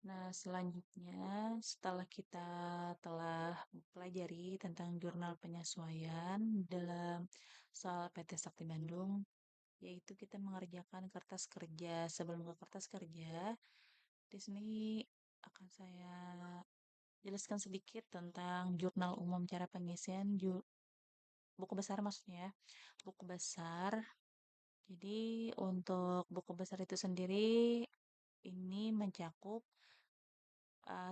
Nah, selanjutnya setelah kita telah mempelajari tentang jurnal penyesuaian dalam soal PT Sakti Bandung, yaitu kita mengerjakan kertas kerja. Sebelum ke kertas kerja, di sini akan saya jelaskan sedikit tentang jurnal umum cara pengisian buku besar maksudnya ya. Buku besar. Jadi untuk buku besar itu sendiri ini mencakup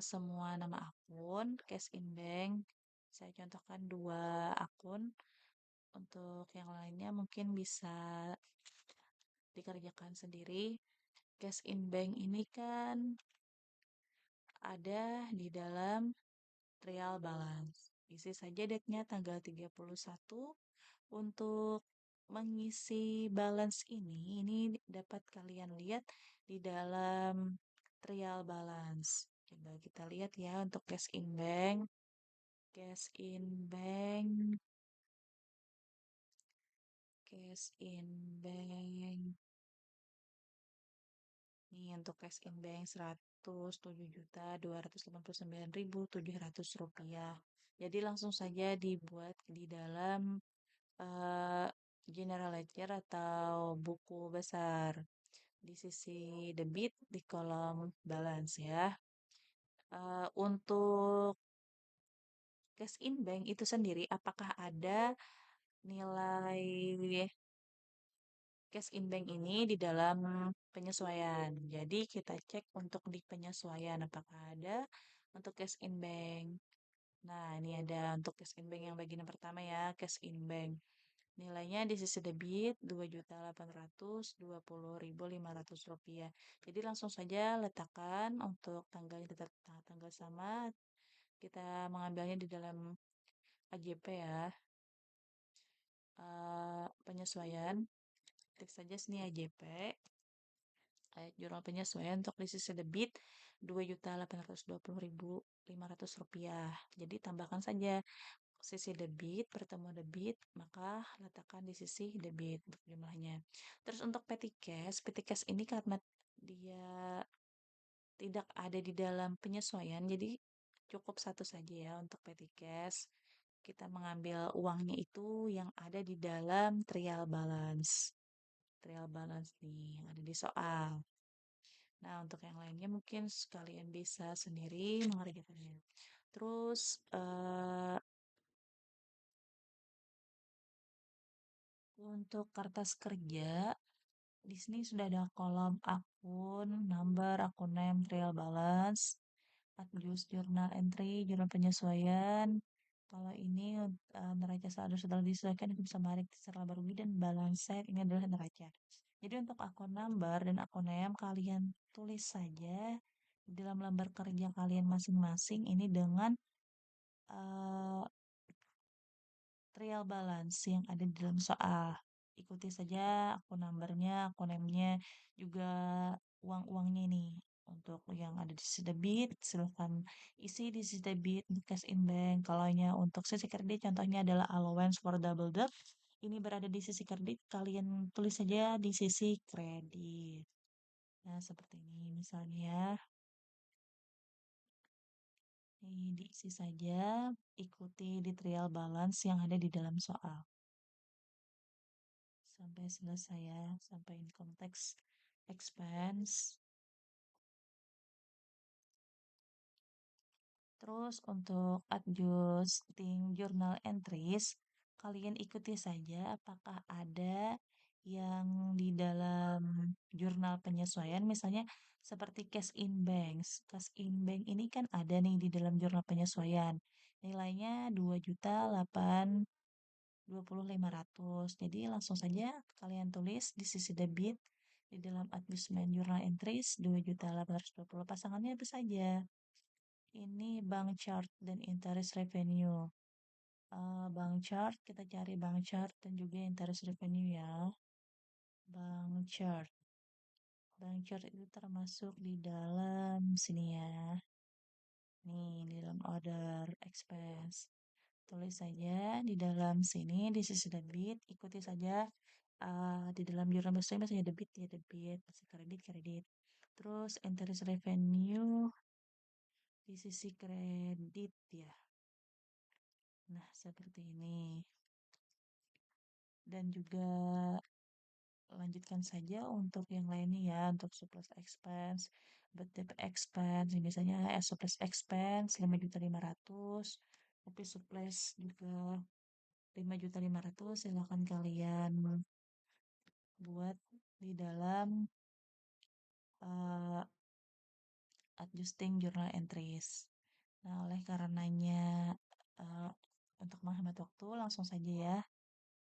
semua nama akun, cash in bank. Saya contohkan dua akun. Untuk yang lainnya mungkin bisa dikerjakan sendiri. Cash in bank ini kan ada di dalam trial balance. Isi saja date-nya tanggal 31. Untuk mengisi balance ini dapat kalian lihat di dalam trial balance. Coba kita lihat ya untuk cash in bank. Cash in bank, cash in bank. Nih untuk cash in bank 107.289.700 rupiah. Jadi langsung saja dibuat di dalam eh, general ledger atau buku besar di sisi debit di kolom balance ya. Untuk cash in bank itu sendiri apakah ada nilai cash in bank ini di dalam penyesuaian. Jadi kita cek untuk di penyesuaian apakah ada untuk cash in bank. Nah, ini ada untuk cash in bank yang bagian pertama ya, cash in bank. Nilainya di sisi debit 2.820.500 rupiah. Jadi langsung saja letakkan untuk tanggalnya tetap tanggal sama. Kita mengambilnya di dalam AJP ya. Penyesuaian. Ketik saja sini AJP. Jurnal penyesuaian untuk di sisi debit 2.820.500 rupiah. Jadi tambahkan saja sisi debit bertemu debit, maka letakkan di sisi debit untuk jumlahnya. Terus untuk petty cash ini karena dia tidak ada di dalam penyesuaian, jadi cukup satu saja ya untuk petty cash. Kita mengambil uangnya itu yang ada di dalam trial balance. Trial balance nih yang ada di soal. Nah, untuk yang lainnya mungkin sekalian bisa sendiri mengerjakannya. Terus untuk kertas kerja, di sini sudah ada kolom akun, number, akun name, trial balance, adjust journal entry, jurnal penyesuaian. Kalau ini neraca saldo setelah disesuaikan itu bisa menarik secara rugi dan balance sheet ini adalah neraca. Jadi untuk akun number dan akun name kalian tulis saja di dalam lembar kerja kalian masing-masing ini dengan eh, trial balance yang ada di dalam soal. Ikuti saja akun numbernya, akun name-nya, juga uang-uangnya ini. Untuk yang ada di sisi debit, silahkan isi di sisi debit, di cash in bank. Kalau untuk sisi kredit, contohnya adalah allowance for double debt. Ini berada di sisi kredit, kalian tulis saja di sisi kredit. Nah, seperti ini misalnya ya. Ini diisi saja, ikuti di trial balance yang ada di dalam soal. Sampai selesai ya, sampai income tax expense. Terus untuk adjusting journal entries, kalian ikuti saja apakah ada yang di dalam jurnal penyesuaian, misalnya seperti cash in banks. Cash in bank ini kan ada nih di dalam jurnal penyesuaian. Nilainya 2.820.500. Jadi langsung saja kalian tulis di sisi debit di dalam adjustment journal entries 2.820. Pasangannya apa saja? Ini bank chart dan interest revenue. Bank chart, kita cari bank chart dan juga interest revenue ya. Bank chart. Bank chart itu termasuk di dalam sini ya. Nih, di dalam order expense. Tulis saja di dalam sini, di sisi debit, ikuti saja di dalam jurnal biasanya debit ya debit, masih kredit kredit. Terus interest revenue di sisi kredit ya. Nah, seperti ini. Dan juga lanjutkan saja untuk yang lainnya ya, untuk surplus expense, budget expense, misalnya surplus expense 5.500.000, tapi surplus juga 5.500.000, silahkan kalian buat di dalam uh, adjusting journal entries. Nah, oleh karenanya uh, untuk menghemat waktu langsung saja ya.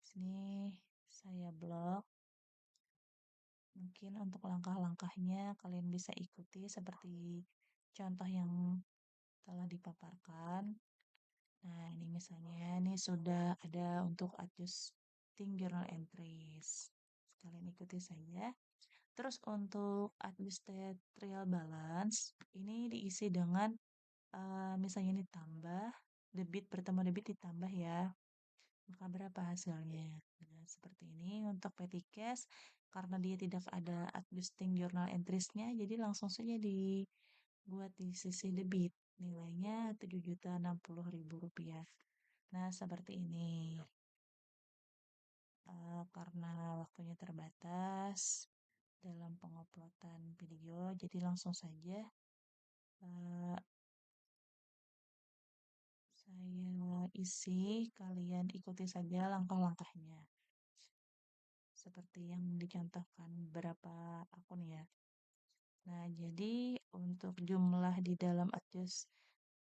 Sini saya blok. Mungkin untuk langkah-langkahnya kalian bisa ikuti seperti contoh yang telah dipaparkan. Nah, ini misalnya ini sudah ada untuk adjusting journal entries. Kalian ikuti saja. Terus untuk adjusted trial balance ini diisi dengan misalnya ini tambah debit bertemu debit ditambah ya. Maka berapa hasilnya? Nah, seperti ini untuk petty cash karena dia tidak ada adjusting journal entries-nya jadi langsung saja dibuat di sisi debit. Nilainya Rp7.060.000. Nah, seperti ini. Karena waktunya terbatas dalam penguploadan video, jadi langsung saja uh, saya isi, kalian ikuti saja langkah-langkahnya. Seperti yang dicontohkan beberapa akun ya. Nah, jadi untuk jumlah di dalam adjust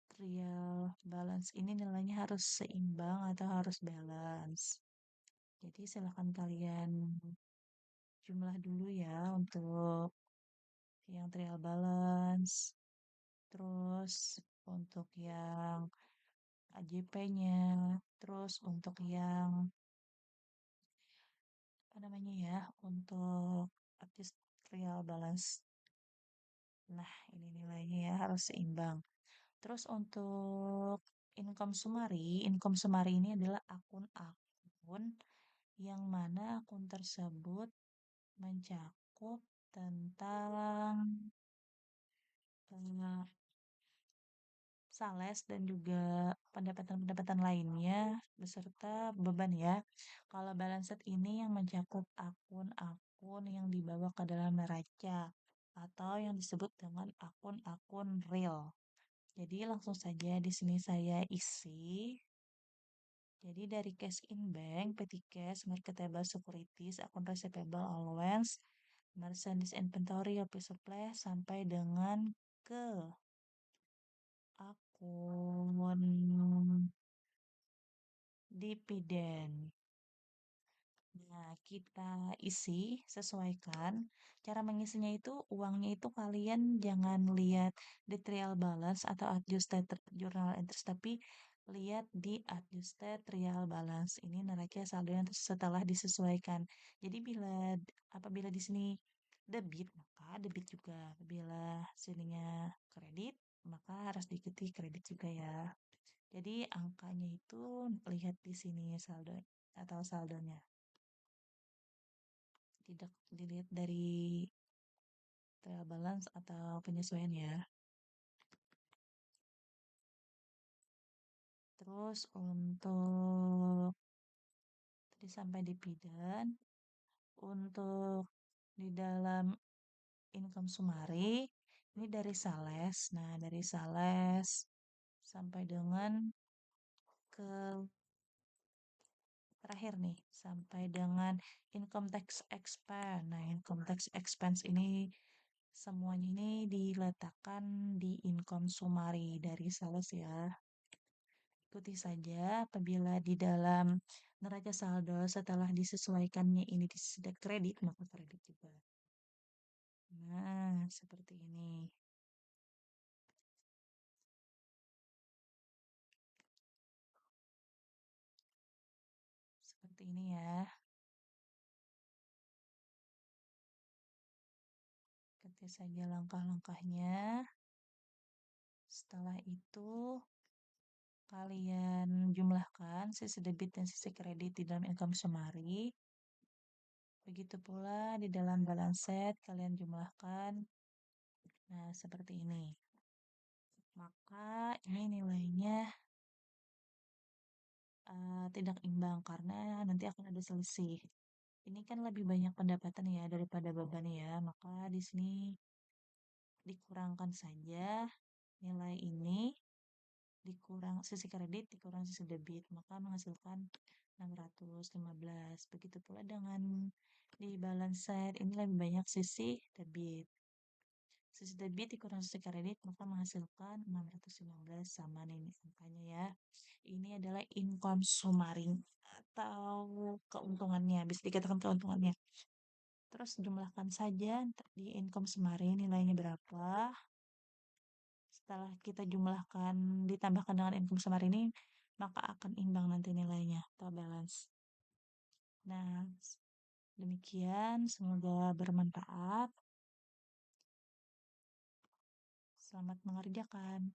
trial balance ini nilainya harus seimbang atau harus balance. Jadi silahkan kalian jumlah dulu ya untuk yang trial balance. Terus untuk yang AJP-nya, terus untuk yang apa namanya ya, untuk artis trial balance. Nah, ini nilainya ya harus seimbang. Terus untuk income summary ini adalah akun-akun yang mana akun tersebut mencakup tentang uh, sales dan juga pendapatan-pendapatan lainnya beserta beban ya. Kalau balance sheet ini yang mencakup akun-akun yang dibawa ke dalam neraca atau yang disebut dengan akun-akun real. Jadi langsung saja di sini saya isi. Jadi dari cash in bank, petty cash, marketable securities, akun receivable allowance, merchandise inventory, office supply sampai dengan ke akun dividen. Nah, kita isi, sesuaikan. Cara mengisinya itu, uangnya itu kalian jangan lihat di trial balance atau adjusted journal entries, tapi lihat di adjusted trial balance. Ini neraca saldo yang setelah disesuaikan. Jadi apabila di sini debit, maka debit juga. Bila sininya kredit, maka harus diikuti kredit juga ya. Jadi angkanya itu lihat di sini saldo atau saldonya. Tidak dilihat dari trial balance atau penyesuaian ya. Terus untuk tadi sampai dividen, untuk di dalam income summary ini dari sales. Nah, dari sales sampai dengan ke terakhir nih, sampai dengan income tax expense. Nah, income tax expense ini semuanya ini diletakkan di income summary dari sales ya. Ikuti saja apabila di dalam neraca saldo setelah disesuaikannya ini disediakan kredit, maka kredit juga. Nah, seperti ini. Seperti ini ya. Ikuti saja langkah-langkahnya. Setelah itu, kalian jumlahkan sisi debit dan sisi kredit di dalam income summary. Begitu pula di dalam balance sheet kalian jumlahkan. Nah, seperti ini. maka ini nilainya tidak imbang karena nanti akan ada selisih. Ini kan lebih banyak pendapatan ya daripada beban ya, maka di sini dikurangkan saja nilai ini, dikurang sisi kredit, dikurang sisi debit, maka menghasilkan 615. Begitu pula dengan di balance sheet, ini lebih banyak sisi debit. Sisi debit dikurang sisi kredit, maka menghasilkan 615 sama nih angkanya ya. Ini adalah income summary atau keuntungannya, bisa dikatakan keuntungannya. Terus jumlahkan saja di income summary nilainya berapa. Setelah kita jumlahkan, ditambahkan dengan income summary ini, maka akan imbang nanti nilainya atau balance. Nah, demikian, semoga bermanfaat. Selamat mengerjakan.